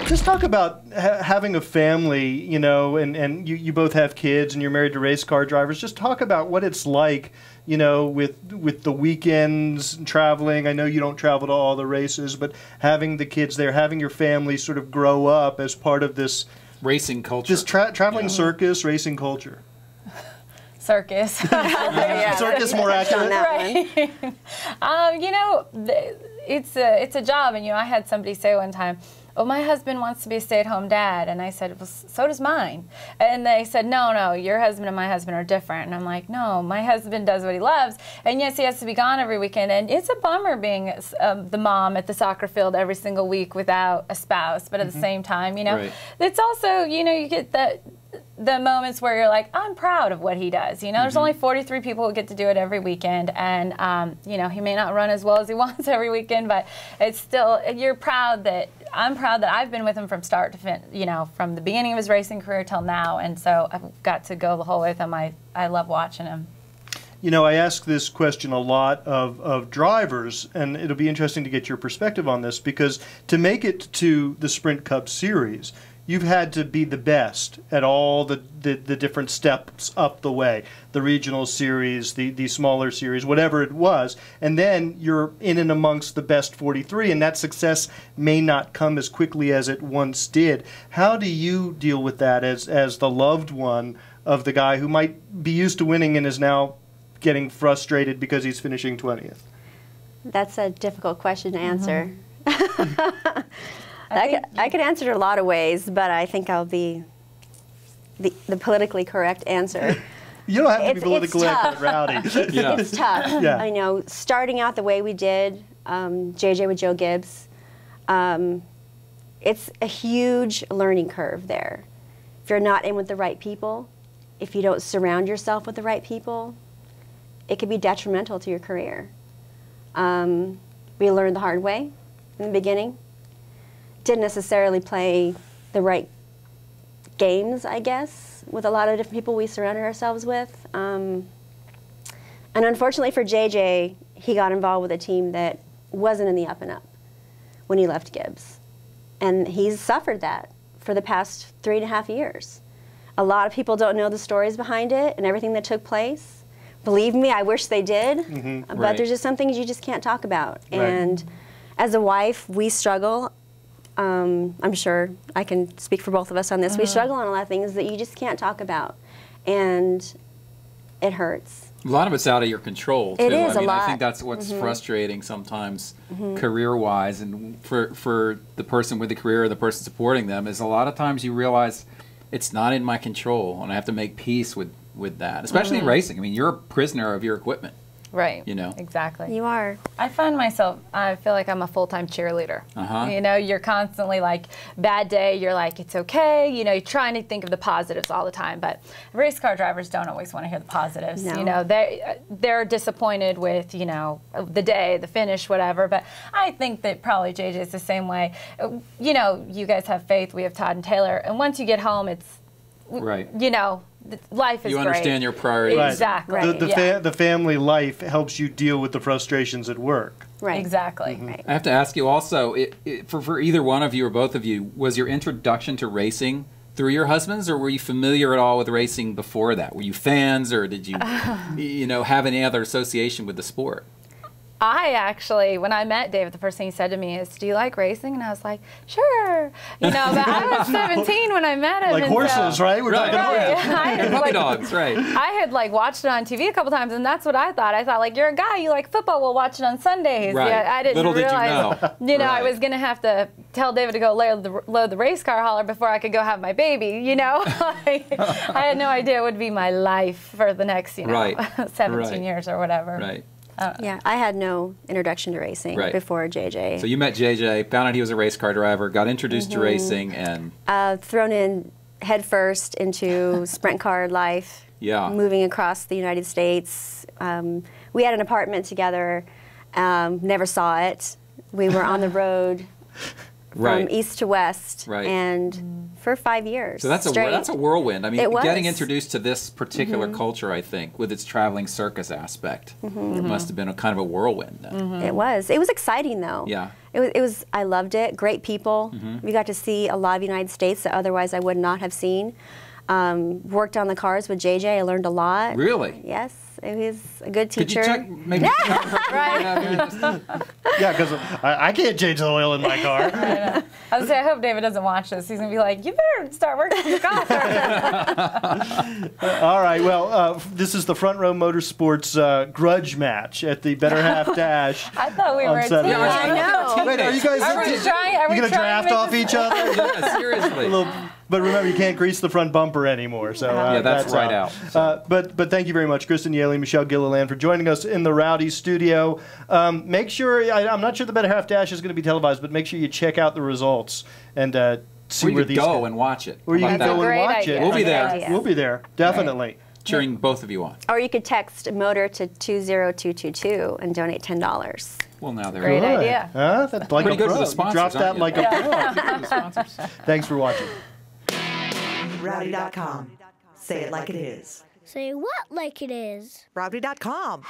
Just talk about having a family, you know, and you both have kids and you're married to race car drivers. Just talk about what it's like, you know, with the weekends and traveling. I know you don't travel to all the races, but having the kids there, having your family sort of grow up as part of this racing culture, this traveling circus racing culture. Circus. Circus more accurate. Right. You know, it's a job, and you know, I had somebody say one time, "Oh, my husband wants to be a stay-at-home dad," and I said, "Well, so does mine." And they said, "No, your husband and my husband are different." And I'm like, "No, my husband does what he loves, and yes, he has to be gone every weekend, and it's a bummer being the mom at the soccer field every single week without a spouse, but at the same time, you know, it's also, you know, you get the moments where you're like, I'm proud of what he does. You know, there's only 43 people who get to do it every weekend, and you know, he may not run as well as he wants every weekend, but it's still, I'm proud that I've been with him from start to finish, you know, from the beginning of his racing career till now, and so I've got to go the whole way with him. I love watching him. You know, I ask this question a lot of drivers, and it'll be interesting to get your perspective on this, because to make it to the Sprint Cup Series, you've had to be the best at all the different steps up the way, the regional series, the smaller series, whatever it was, and then you're in and amongst the best 43, and that success may not come as quickly as it once did. How do you deal with that as the loved one of the guy who might be used to winning and is now getting frustrated because he's finishing 20th? That's a difficult question to answer. I could answer it a lot of ways, but I think I'll be the politically correct answer. You don't have to be politically correct, Rowdy. It's tough. Yeah. I know, starting out the way we did, JJ with Joe Gibbs, it's a huge learning curve there. If you're not in with the right people, if you don't surround yourself with the right people, it could be detrimental to your career. We learned the hard way in the beginning. Didn't necessarily play the right games, I guess, with a lot of different people we surrounded ourselves with. And unfortunately for JJ, he got involved with a team that wasn't in the up and up when he left Gibbs. And he's suffered that for the past 3.5 years. A lot of people don't know the stories behind it and everything that took place. Believe me, I wish they did, but there's just some things you just can't talk about. And as a wife, we struggle. I'm sure I can speak for both of us on this. We struggle on a lot of things that you just can't talk about, and it hurts. A lot of it's out of your control, too. It is I mean, a lot. I think that's what's frustrating sometimes career-wise, and for the person with the career or the person supporting them, is a lot of times you realize it's not in my control, and I have to make peace with that, especially in racing. I mean, you're a prisoner of your equipment. Right. You know. Exactly. You are. I find myself, I feel like I'm a full-time cheerleader. You know, you're constantly like, bad day, you're like, it's okay. You know, you're trying to think of the positives all the time. But race car drivers don't always want to hear the positives. No. You know, they're disappointed with, you know, the day, the finish, whatever. But I think that probably JJ is the same way. You know, you guys have Faith, we have Todd and Taylor. And once you get home, it's, you know, life is You understand your priorities. Exactly. The family life helps you deal with the frustrations at work. Right. Exactly. Right. I have to ask you also, for either one of you or both of you, was your introduction to racing through your husbands, or were you familiar at all with racing before that? Were you fans, or did you, you know, have any other association with the sport? I actually, when I met David, the first thing he said to me is, "Do you like racing?" And I was like, "Sure." You know, but I was 17 when I met him. Like horses, right? We're talking horses. Puppy dogs, right. I had like watched it on TV a couple times, and that's what I thought. I thought, like, you're a guy, you like football, we'll watch it on Sundays. Right. Yeah, I didn't realize, you know. I was going to have to tell David to go load the race car hauler before I could go have my baby, you know? I had no idea it would be my life for the next, you know, 17 years or whatever. Right. Yeah, I had no introduction to racing before JJ. So you met JJ, found out he was a race car driver, got introduced to racing, and thrown in head first into sprint car life. Moving across the United States. We had an apartment together. Never saw it. We were on the road Right. from east to west, Right. and for 5 years. So that's a whirlwind. I mean, It was. getting introduced to this particular culture, I think, with its traveling circus aspect, it must have been a kind of a whirlwind. Then. It was. It was exciting, though. Yeah. It was. I loved it. Great people. We got to see a lot of the United States that otherwise I would not have seen. Worked on the cars with JJ. I learned a lot. Really? Yes. It was a good Could teacher. you check maybe? Yeah, because I can't change the oil in my car. I was say, I hope David doesn't watch this. He's gonna be like, "You better start working on your car." All right. Well, this is the Front Row Motorsports grudge match at the Better Half Dash. I thought we on were a team. Saturday. I know. Wait, are you guys Are we trying? Are we you gonna trying to draft make off this- each other? Yeah, seriously. But remember, you can't grease the front bumper anymore. So Yeah, that's right out. But thank you very much, Kristen, Yeley, Michelle Gilliland, for joining us in the Rowdy studio. Make sure I'm not sure the Better Half Dash is going to be televised, but make sure you check out the results and see We where could these go and watch it. Where you How can about go that? and Great watch idea. it. We'll be there. idea. We'll be there, definitely. Cheering both of you on. Or you could text motor to 20222 and donate $10. Well, now there Great we go. idea. Huh? That's like Pretty a good pro. for the You sponsors, dropped that aren't you? like a pro. Pretty good for the sponsors. Thanks for watching. Rowdy.com. Say it like it is. Say what like it is? Rowdy.com.